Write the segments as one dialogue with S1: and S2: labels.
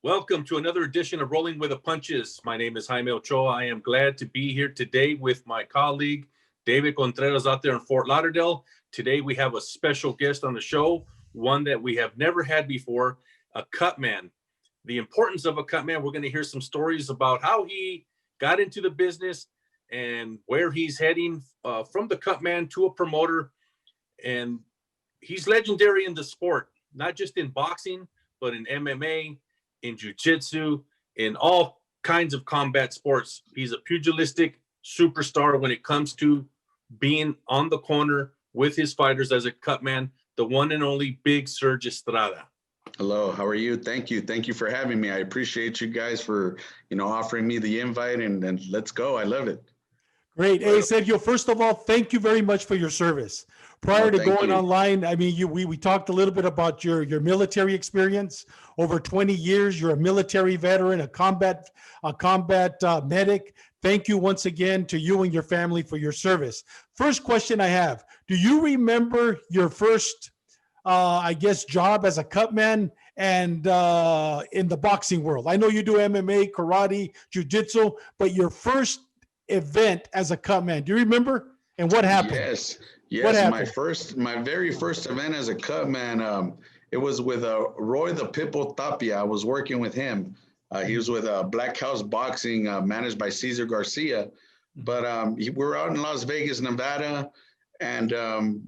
S1: Welcome to another edition of Rolling with the Punches. My name is Jaime Ochoa. I am glad to be here today with my colleague, David Contreras, out there in Fort Lauderdale. Today we have a special guest on the show, one that we have never had before, a Cutman. The importance of a Cutman, we're going to hear some stories about how he got into the business and where he's heading from the Cutman to a promoter. And he's legendary in the sport, not just in boxing, but in MMA, in jiu-jitsu, in all kinds of combat sports. He's a pugilistic superstar when it comes to being on the corner with his fighters as a Cutman, the one and only Big Serg Estrada.
S2: Hello, how are you? Thank you. Thank you for having me. I appreciate you guys for, offering me the invite and let's go. I love it.
S3: Great. Hey, Sergio, first of all, thank you very much for your service. Prior to going online, I mean, we talked a little bit about your military experience. Over 20 years, you're a military veteran, a combat medic. Thank you once again to you and your family for your service. First question I have, do you remember your first, job as a Cutman and in the boxing world? I know you do MMA, karate, jiu-jitsu, but your first event as a Cutman, do you remember? And what happened?
S2: Yes.
S3: What happened?
S2: My very first event as a Cutman, it was with Roy the Pitbull Tapia. I was working with him. He was with Black House Boxing, managed by Cesar Garcia. But we were out in Las Vegas, Nevada, and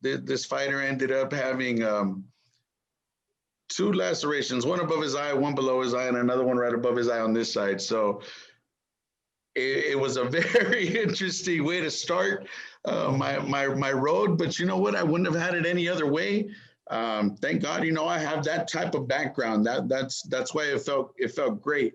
S2: this fighter ended up having two lacerations, one above his eye, one below his eye, and another one right above his eye on this side. So it was a very interesting way to start my road. But you know what? I wouldn't have had it any other way. Thank God, I have that type of background. That's why it felt great,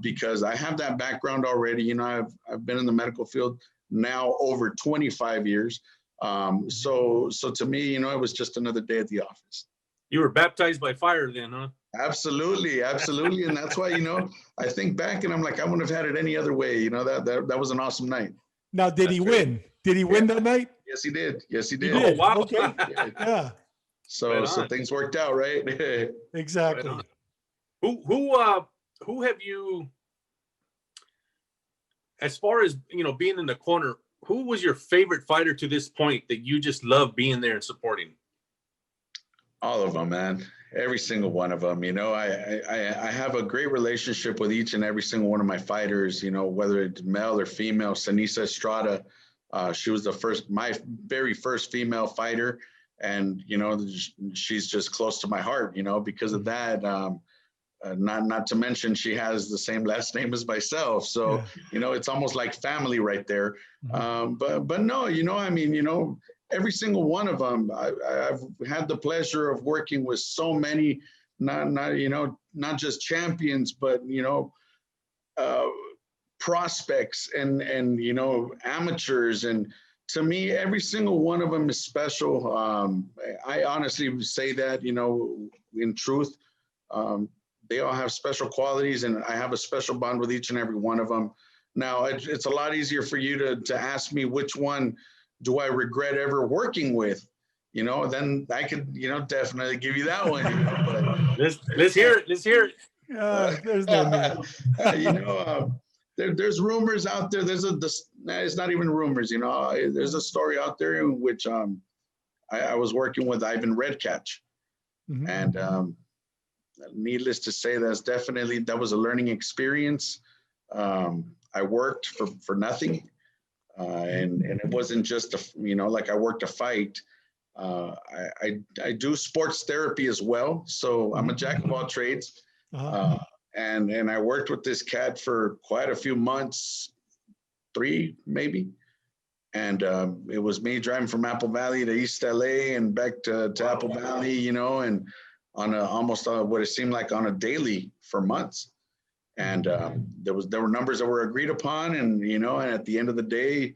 S2: because I have that background already. I've been in the medical field now over 25 years. So to me, it was just another day at the office.
S1: You were baptized by fire then, huh?
S2: Absolutely. And that's why, I think back and I'm like, I wouldn't have had it any other way. That was an awesome night.
S3: Now, did he win? Did he win that night?
S2: Yes, he did.
S1: Oh, wow.
S3: Okay. Yeah.
S2: So things worked out, right?
S3: Exactly.
S1: Right. Who have you, as far as, being in the corner, who was your favorite fighter to this point that you just love being there and supporting?
S2: All of them, man. Every single one of them. I have a great relationship with each and every single one of my fighters, whether it's male or female. Sanisa Estrada, she was my very first female fighter. And, she's just close to my heart, because of that. Not to mention she has the same last name as myself. So, it's almost like family right there. But no, every single one of them, I've had the pleasure of working with so many, not just champions, but, prospects and amateurs. And to me, every single one of them is special. I honestly say that, in truth, they all have special qualities, and I have a special bond with each and every one of them. Now, it's a lot easier for you to ask me which one do I regret ever working with, then I could, definitely give you that one.
S1: But let's hear it. Let's hear it.
S3: There's no
S2: there's rumors out there. It's not even rumors, there's a story out there in which I was working with Ivan Redcatch. And needless to say, that was a learning experience. I worked for nothing. And it wasn't just, like I worked a fight. I do sports therapy as well. So I'm a jack of all trades. And I worked with this cat for quite a few months, 3 maybe. And it was me driving from Apple Valley to East LA and back to Apple Valley, and on almost what it seemed like on a daily for months. And there were numbers that were agreed upon, and and at the end of the day,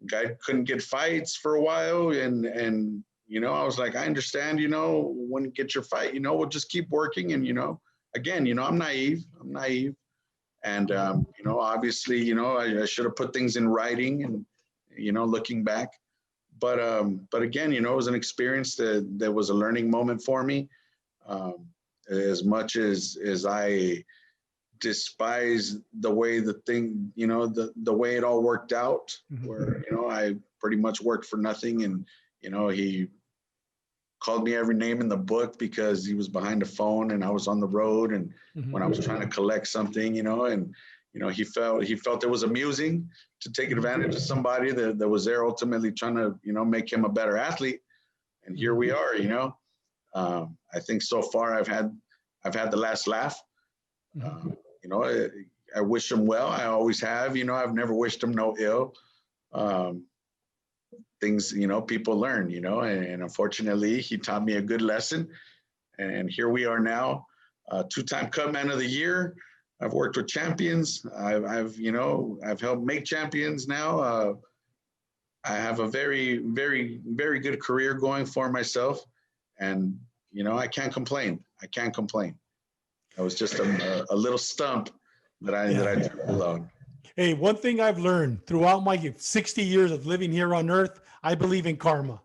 S2: guy couldn't get fights for a while, and I was like, I understand, when you get your fight, we'll just keep working, and again, I'm naive, and obviously, I should have put things in writing, and looking back, but again, it was an experience that was a learning moment for me. As much as I despise the way the thing, the way it all worked out, where, I pretty much worked for nothing. And, he called me every name in the book because he was behind the phone and I was on the road. And when I was trying to collect something, and, he felt it was amusing to take advantage of somebody that was there ultimately trying to, make him a better athlete. And here we are, I think so far I've had the last laugh. I wish him well. I always have, I've never wished him no ill. Things, people learn, and unfortunately he taught me a good lesson. And here we are now, two-time Cutman of the Year. I've worked with champions. I've helped make champions now. I have a very, very, very good career going for myself. And, I can't complain. I was just a little stump that I drew on.
S3: Hey, one thing I've learned throughout my 60 years of living here on earth, I believe in karma.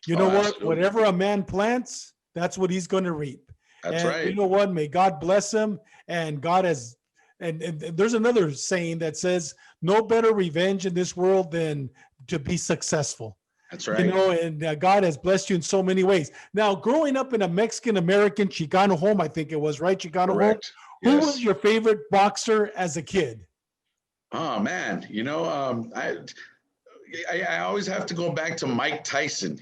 S3: You know what?
S2: Absolutely.
S3: Whatever a man plants, that's what he's going to reap.
S2: That's
S3: and
S2: right.
S3: You know what? May God bless him. And God has, and there's another saying that says, no better revenge in this world than to be successful.
S2: That's right.
S3: And God has blessed you in so many ways. Now, growing up in a Mexican-American Chicano home, I think it was, right? Chicano
S2: Correct.
S3: home.
S2: Yes.
S3: Who was your favorite boxer as a kid?
S2: Oh man, I always have to go back to Mike Tyson,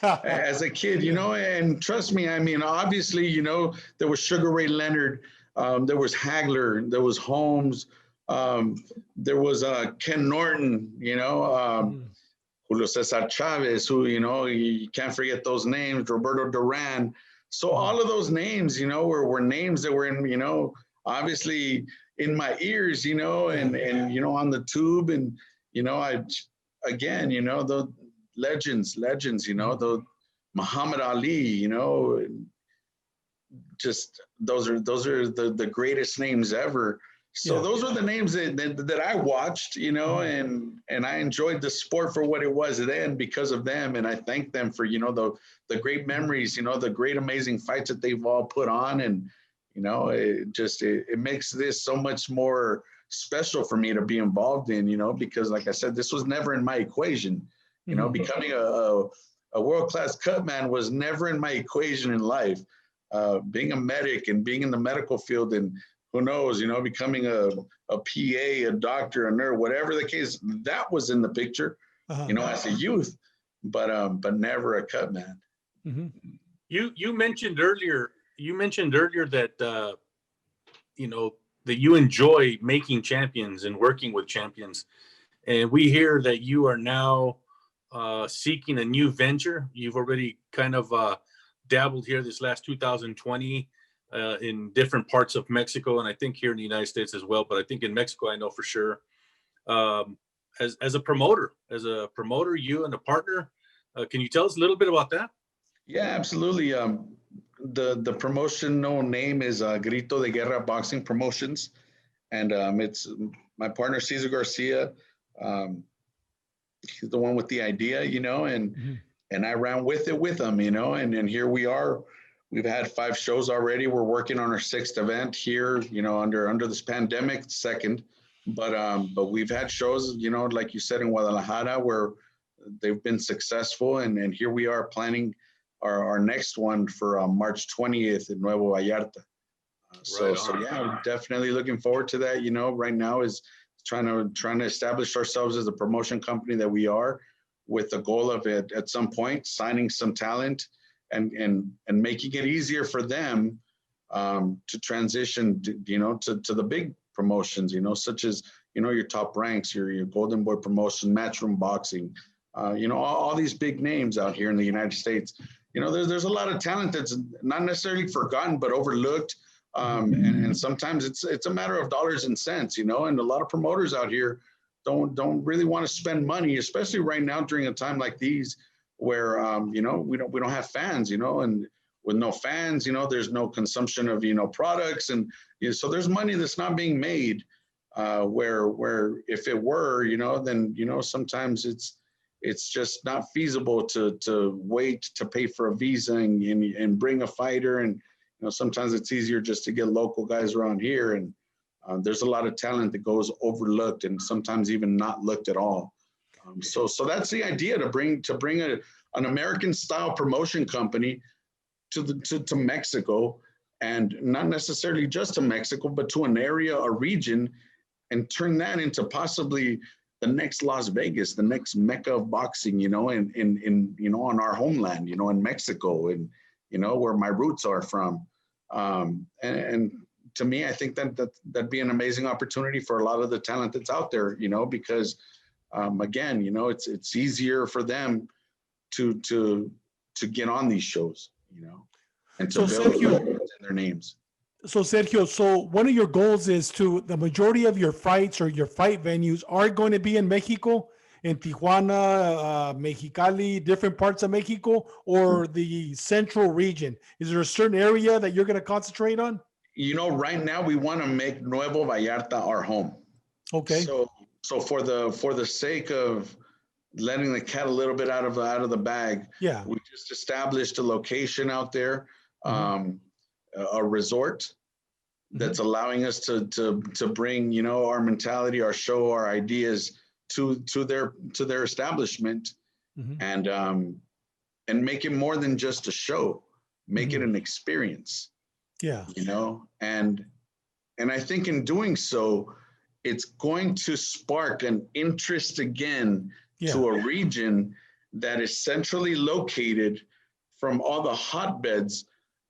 S2: as a kid, and trust me, I mean, obviously, there was Sugar Ray Leonard, there was Hagler, there was Holmes, there was Ken Norton, Julio Cesar Chavez, who, you can't forget those names, Roberto Duran. So all of those names, were names that were in, obviously in my ears, and on the tube. And, the legends, the Muhammad Ali, just those are the greatest names ever. So those are the names that I watched, and I enjoyed the sport for what it was then because of them. And I thank them for, the great memories, the great, amazing fights that they've all put on. And, it makes this so much more special for me to be involved in, because like I said, this was never in my equation, becoming a world-class Cutman was never in my equation in life. Being a medic and being in the medical field and who knows, becoming a PA, a doctor, a nurse, whatever the case, that was in the picture, as a youth, but never a Cutman.
S3: Mm-hmm.
S1: You mentioned earlier that that you enjoy making champions and working with champions, and we hear that you are now seeking a new venture. You've already kind of dabbled here this last 2020 in different parts of Mexico, and I think here in the United States as well. But I think in Mexico, I know for sure. As a promoter, you and a partner, can you tell us a little bit about that?
S2: Yeah, absolutely. The promotional name is Grito de Guerra Boxing Promotions, and it's my partner Cesar Garcia. He's the one with the idea, and I ran with him, and here we are. We've had 5 shows already. We're working on our 6th event here, under this pandemic, second. But we've had shows, like you said, in Guadalajara where they've been successful, and here we are planning our next one for March 20th in Nuevo Vallarta. So yeah, I'm definitely looking forward to that. Right now is trying to establish ourselves as a promotion company that we are, with the goal of it at some point signing some talent and making it easier for them to transition, to the big promotions, such as, your Top Ranks, your Golden Boy promotion, Matchroom Boxing, all these big names out here in the United States. There's a lot of talent that's not necessarily forgotten, but overlooked. And sometimes it's a matter of dollars and cents, and a lot of promoters out here don't really want to spend money, especially right now during a time like these where, we don't have fans, and with no fans, there's no consumption of, products. And so there's money that's not being made, where if it were, then, sometimes it's just not feasible to wait to pay for a visa and bring a fighter. And sometimes it's easier just to get local guys around here, and there's a lot of talent that goes overlooked and sometimes even not looked at all. So that's the idea, to bring an American style promotion company to Mexico, and not necessarily just to Mexico, but to an area, a region, and turn that into possibly the next Las Vegas, the next Mecca of boxing, in on our homeland, in Mexico, and, where my roots are from. And to me, I think that'd be an amazing opportunity for a lot of the talent that's out there, because again, it's easier for them to get on these shows, and to build their names.
S3: So Sergio, so one of your goals is the majority of your fights or your fight venues are going to be in Mexico, in Tijuana, Mexicali, different parts of Mexico, or the central region? Is there a certain area that you're going to concentrate on?
S2: Right now we want to make Nuevo Vallarta our home.
S3: Okay.
S2: So for the sake of letting the cat a little bit out of the bag,
S3: yeah,
S2: we just established a location out there. A resort that's allowing us to bring our mentality, our show, our ideas to their establishment, and make it more than just a show, make it an experience.
S3: Yeah,
S2: and I think in doing so, it's going to spark an interest again to a region that is centrally located from all the hotbeds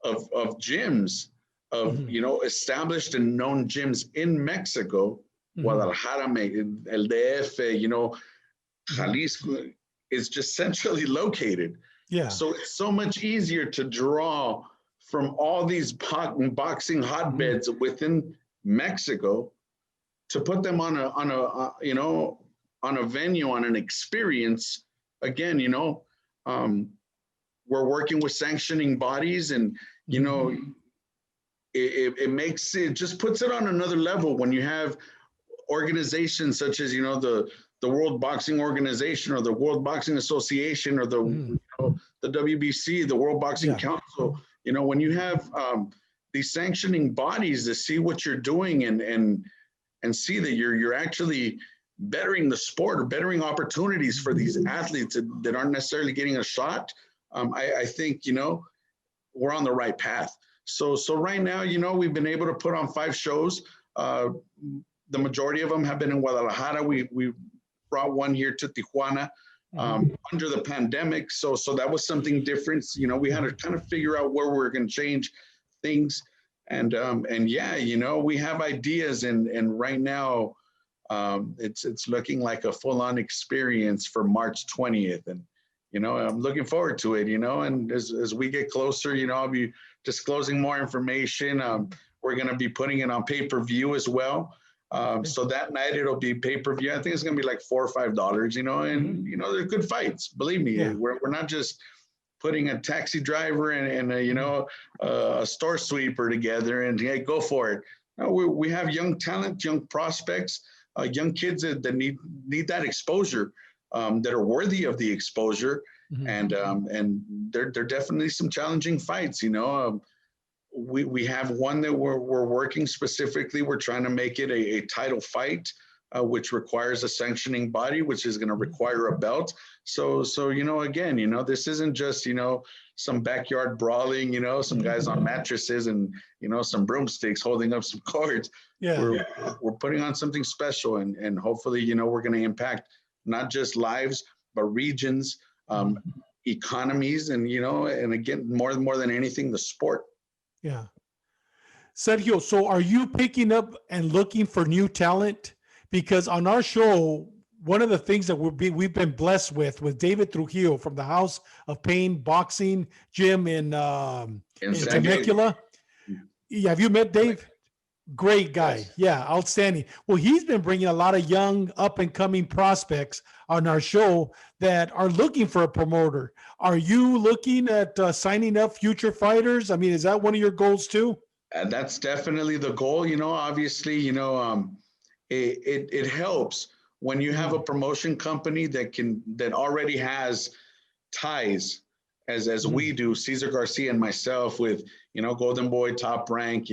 S2: of gyms, of established and known gyms in Mexico, Guadalajara, El DF, Jalisco is just centrally located.
S3: Yeah.
S2: So it's so much easier to draw from all these boxing hotbeds within Mexico, to put them on a venue, on an experience. Again, we're working with sanctioning bodies, and it just puts it on another level when you have organizations such as the World Boxing Organization, or the World Boxing Association, or the WBC, the World Boxing Council. When you have these sanctioning bodies to see what you're doing and see that you're actually bettering the sport, or bettering opportunities for these athletes that aren't necessarily getting a shot, I think, we're on the right path. So right now, we've been able to put on 5 shows. The majority of them have been in Guadalajara. We brought one here to Tijuana under the pandemic. So that was something different. We had to kind of figure out where we're going to change things. And we have ideas, and right now it's looking like a full-on experience for March 20th. And, I'm looking forward to it, and as we get closer, I'll be disclosing more information. We're going to be putting it on pay-per-view as well. So that night it'll be pay-per-view. I think it's going to be like $4 or $5, and, they're good fights. Believe me, we're not just putting a taxi driver and a store sweeper together and, hey, go for it. No, we have young talent, young prospects, young kids that need that exposure, that are worthy of the exposure. And there definitely some challenging fights. We have one that we're working specifically. We're trying to make it a title fight, which requires a sanctioning body, which is going to require a belt. So again, this isn't just some backyard brawling, some guys on mattresses and some broomsticks holding up some cards. We're putting on something special, and hopefully we're going to impact not just lives but regions, economies, and and again, more than anything, the sport.
S3: Yeah. Sergio, so are you picking up and looking for new talent? Because on our show, one of the things that we've been blessed with David Trujillo from the House of Pain Boxing Gym in Temecula. Yeah, have you met Dave? Great guy.
S2: Yes.
S3: Yeah, outstanding. Well, he's been bringing a lot of young up and coming prospects on our show that are looking for a promoter. Are you looking at signing up future fighters? I mean, is that one of your goals too?
S2: That's definitely the goal. Obviously, it helps when you have a promotion company that already has ties as we do, Cesar Garcia and myself with, Golden Boy, Top Rank,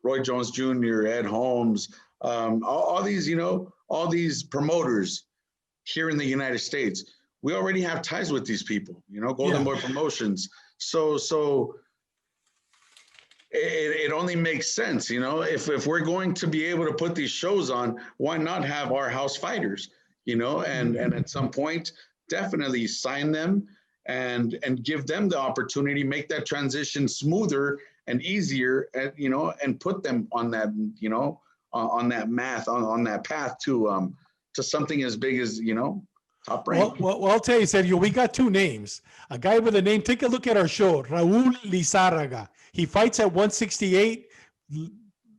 S2: Roy Jones Jr., Ed Holmes, all these, all these promoters here in the United States. We already have ties with these people, Golden Boy Promotions. So it only makes sense, if we're going to be able to put these shows on, why not have our house fighters, and at some point, definitely sign them and give them the opportunity, make that transition smoother and easier, and, and put them on that, on that on that path to something as big as, Top Rank.
S3: Well, I'll tell you, Sergio, we got two names. A guy with a name, take a look at our show, Raul Lizárraga. He fights at 168.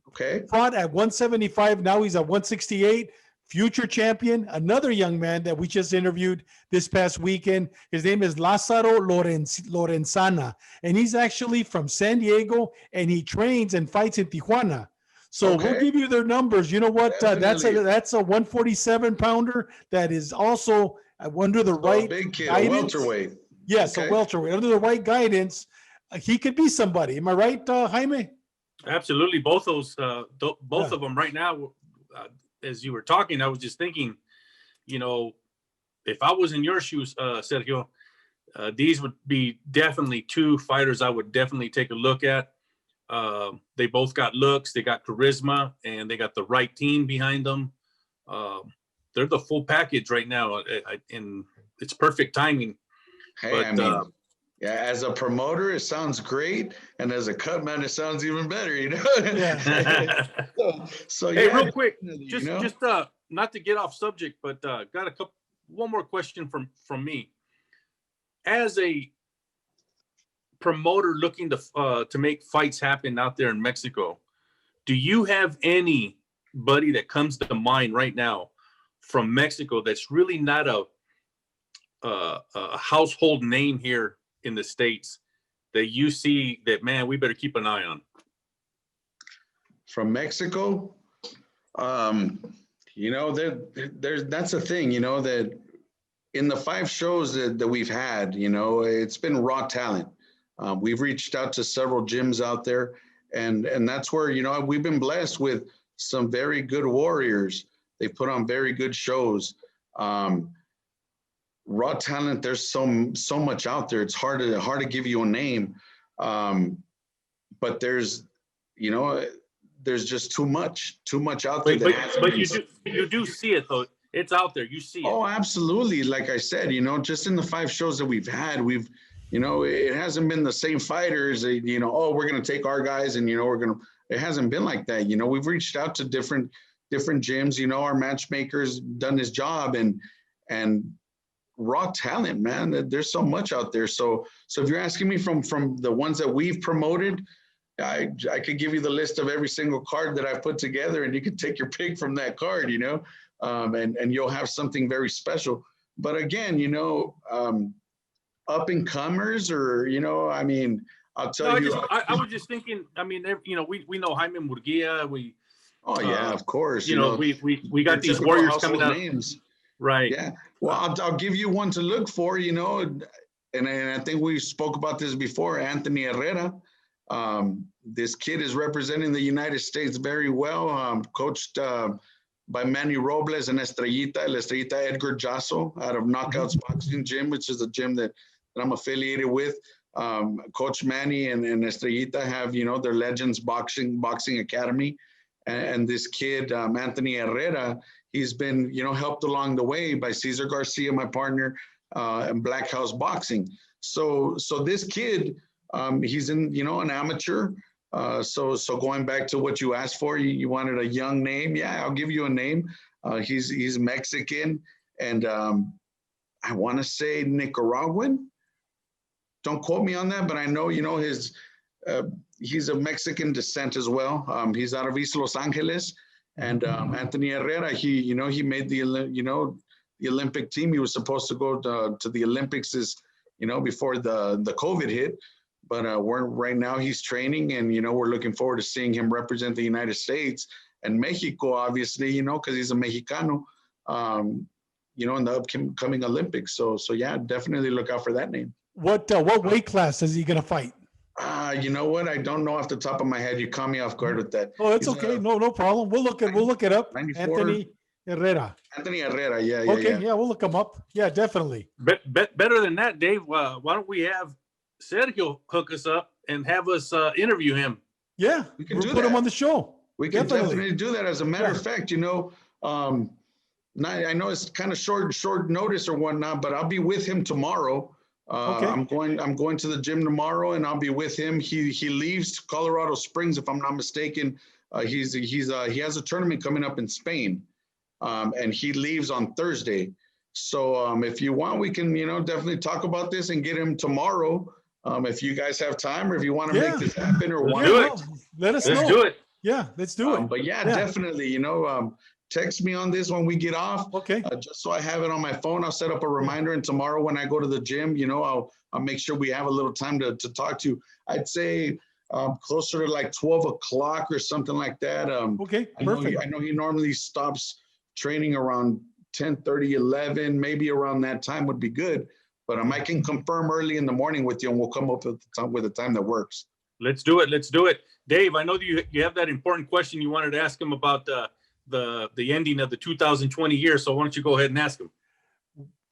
S2: Okay.
S3: Fought at 175. Now he's at 168. Future champion. Another young man that we just interviewed this past weekend. His name is Lázaro Lorenzana. And he's actually from San Diego, and he trains and fights in Tijuana. So we'll give you their numbers. You know what? That's a 147 pounder that is also under the right
S2: big kid,
S3: guidance.
S2: A welterweight.
S3: Yes, a welterweight. Under the right guidance, he could be somebody. Am I right, Jaime?
S1: Absolutely. Both those, both of them right now, as you were talking, I was just thinking, if I was in your shoes, Sergio, these would be definitely two fighters I would definitely take a look at. They both got looks, they got charisma, and they got the right team behind them. They're the full package right now, and it's perfect timing.
S2: Hey, but, as a promoter, it sounds great, and as a cutman, it sounds even better.
S3: Yeah.
S1: So hey, real quick, just not to get off subject, but got one more question from me. As a promoter looking to make fights happen out there in Mexico, do you have anybody that comes to mind right now from Mexico that's really not a household name here in the States that you see that, man, we better keep an eye on?
S2: From Mexico, that's a thing, that in the 5 shows that we've had, it's been raw talent. We've reached out to several gyms out there, and that's where, we've been blessed with some very good warriors. They put on very good shows. Raw talent, there's so much out there. It's hard to give you a name. But there's just too much out there.
S1: But you do see it though. It's out there. You see it.
S2: Oh, absolutely. Like I said, just in the 5 shows that we've had, it hasn't been the same fighters, we're going to take our guys and, it hasn't been like that. We've reached out to different gyms, our matchmaker's done his job, and raw talent, man, there's so much out there. So if you're asking me from the ones that we've promoted, I could give you the list of every single card that I've put together, and you can take your pick from that card, and you'll have something very special. But again, up and comers, or I'll tell you.
S1: I was just thinking. We know Jaime Murguia.
S2: Of course.
S1: We got these warriors coming out.
S2: Names.
S1: Right.
S2: Yeah. Well, I'll give you one to look for. And I think we spoke about this before. Anthony Herrera. This kid is representing the United States very well. Coached by Manny Robles and Estrellita Edgar Jasso out of Knockouts Boxing Gym, which is a gym that I'm affiliated with. Coach Manny and Estrellita have, their Legends Boxing Academy. And this kid, Anthony Herrera, he's been, helped along the way by Cesar Garcia, my partner, and Black House Boxing. So this kid, he's in, an amateur. So going back to what you asked for, you wanted a young name. Yeah, I'll give you a name. He's Mexican, and I want to say Nicaraguan. Don't quote me on that, but I know, his he's of Mexican descent as well. He's out of East Los Angeles, and Anthony Herrera, he made the Olympic team. He was supposed to go to the Olympics before the COVID hit. But right now he's training, and, we're looking forward to seeing him represent the United States and Mexico, obviously, because he's a Mexicano, in the upcoming Olympics. So yeah, definitely look out for that name.
S3: What weight class is he going to fight?
S2: You know what? I don't know off the top of my head. You caught me off guard with that.
S3: Oh, it's okay. No problem. We'll look it up.
S2: 94.
S3: Anthony Herrera.
S2: Anthony Herrera. Yeah.
S3: Okay. Yeah, we'll look him up. Yeah, definitely.
S1: Better than that, Dave. Why don't we have Sergio hook us up and have us interview him?
S3: Yeah,
S2: We can
S3: we'll
S2: do
S3: put him
S2: that.
S3: on the show.
S2: We can definitely do that. As a matter of fact, I know it's kind of short notice or whatnot, but I'll be with him tomorrow.
S3: Okay.
S2: I'm going to the gym tomorrow, and I'll be with him. He leaves Colorado Springs, if I'm not mistaken. He has a tournament coming up in Spain, and he leaves on Thursday. So if you want, we can definitely talk about this and get him tomorrow. If you guys have time, or if you want to make this happen, or
S1: Let's do it.
S3: Let us know.
S1: Let's do it.
S3: Yeah, let's do it.
S2: But definitely, text me on this when we get off.
S3: Okay.
S2: Just so I have it on my phone. I'll set up a reminder, and tomorrow when I go to the gym, I'll make sure we have a little time to talk to you. I'd say closer to like 12 o'clock or something like that.
S3: Okay, perfect.
S2: I know he normally stops training around 10:30, 11, maybe around that time would be good. But I can confirm early in the morning with you, and we'll come up with a time that works.
S1: Let's do it. Dave, I know that you have that important question you wanted to ask him about the ending of the 2020 year. So why don't you go ahead and ask him?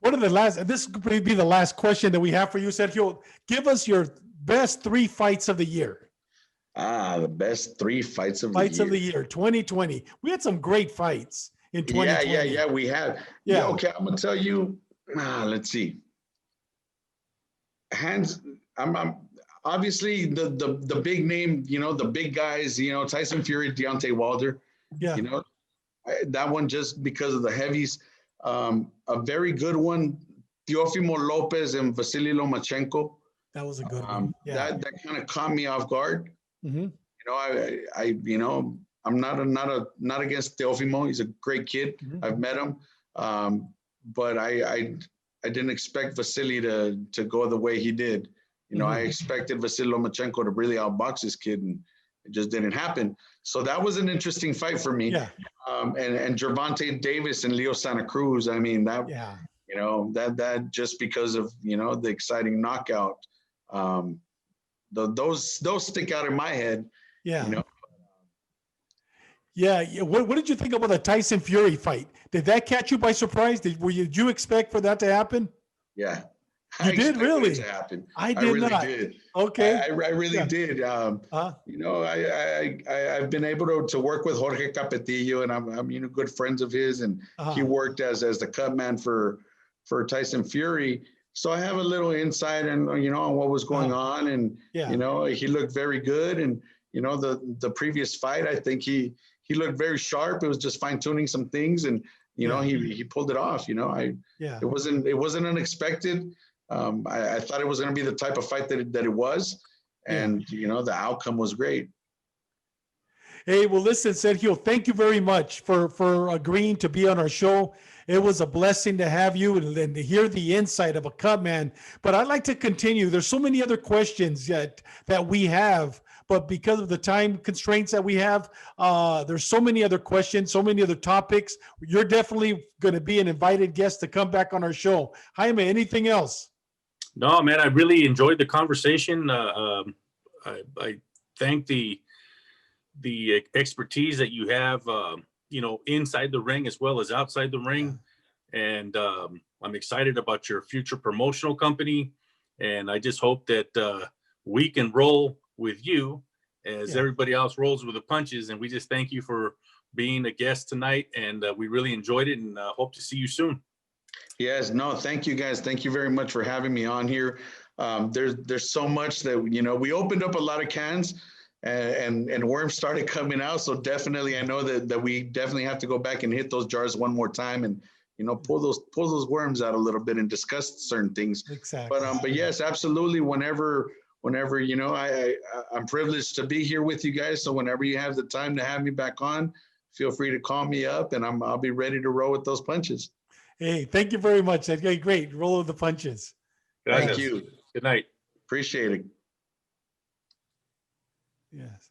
S3: This could be the last question that we have for you, Sergio. Give us your best 3 fights of the year.
S2: The best 3 fights of the year.
S3: 2020. We had some great fights in 2020.
S2: Yeah, we have. Yeah. Okay, I'm gonna tell you. Let's see. I'm obviously the big name, the big guys, Tyson Fury, Deontay Wilder.
S3: Yeah.
S2: That one just because of the heavies. A very good one, Teofimo Lopez and Vasily Lomachenko.
S3: That was a good one. Yeah.
S2: That kind of caught me off guard.
S3: Mm-hmm.
S2: I'm not against Teofimo. He's a great kid.
S3: Mm-hmm.
S2: I've met him. But I didn't expect Vasily to go the way he did. I expected Vasily Lomachenko to really outbox this kid, and it just didn't happen. So that was an interesting fight for me.
S3: Yeah.
S2: And Gervonta Davis and Leo Santa Cruz. I mean, that, that just because of, the exciting knockout, those stick out in my head.
S3: Yeah. Yeah. What did you think about the Tyson Fury fight? Did that catch you by surprise? Did you expect for that to happen?
S2: Yeah.
S3: You did really?
S2: To happen.
S3: I did
S2: really
S3: not.
S2: Did.
S3: Okay.
S2: I really did. I've been able to work with Jorge Capetillo, and I'm good friends of his, and he worked as the Cutman for Tyson Fury. So I have a little insight on what was going on, and he looked very good, and the previous fight, I think he looked very sharp. It was just fine tuning some things, and he pulled it off. It wasn't unexpected. I thought it was going to be the type of fight that it was, and the outcome was great.
S3: Hey, well, listen, Sergio, thank you very much for agreeing to be on our show. It was a blessing to have you and to hear the insight of a Cutman. But I'd like to continue. There's so many other questions that we have, but because of the time constraints that we have, there's so many other questions, so many other topics. You're definitely going to be an invited guest to come back on our show. Jaime, anything else?
S1: No, man, I really enjoyed the conversation. I thank the expertise that you have, inside the ring as well as outside the ring. And I'm excited about your future promotional company. And I just hope that we can roll with you as everybody else rolls with the punches. And we just thank you for being a guest tonight. And we really enjoyed it, and hope to see you soon.
S2: Yes, no, thank you guys. Thank you very much for having me on here. There's so much that, we opened up a lot of cans, and worms started coming out. So definitely, I know that we definitely have to go back and hit those jars one more time, and pull those worms out a little bit and discuss certain things.
S3: Exactly.
S2: But yes, absolutely. Whenever I'm privileged to be here with you guys. So whenever you have the time to have me back on, feel free to call me up, and I'll be ready to roll with those punches.
S3: Hey, thank you very much. Okay, great. Roll with the punches.
S2: Thank you.
S1: Good night.
S2: Appreciate it.
S3: Yes.